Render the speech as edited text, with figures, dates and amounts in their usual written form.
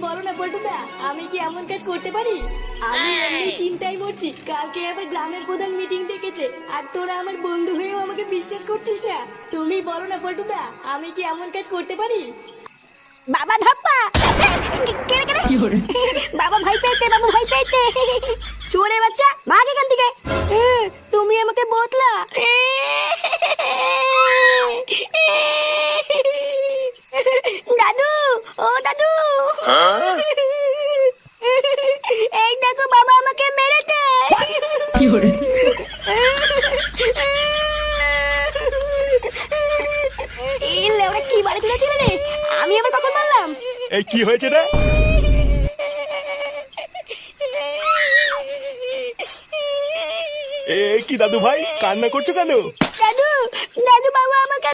বলো না পল্টুদা, আমি কি এমন কাজ করতে পারি? আমি এমনি চিন্তায় মরছি, কালকে আবার গ্রামের প্রধান মিটিং ডেকেছে, আর তোরা আমার বন্ধু হয়েও আমাকে বিশ্বাস করছিস না। তুমি বলো না পল্টুদা, আমি কি এমন কাজ করতে পারি? বাবা ধাপ্পা, কেড়ে কেড়ে বাবা ভয় পেয়েছে, বাবু ভয় পেয়েছে। চোরে বাচ্চা, ভাগ এখান থেকে। তুমি আমাকে বতলা। দাদু, ও দাদু, এই দেখো বাবা আমাকে মেরেছে। ওরা কি বাড়ি চলেছিল রে? আমি আবার কখন মারলাম? এই কি হয়েছে রে? কি দাদু ভাই কান্না করছো কেন? দাদু, দাদু বাবা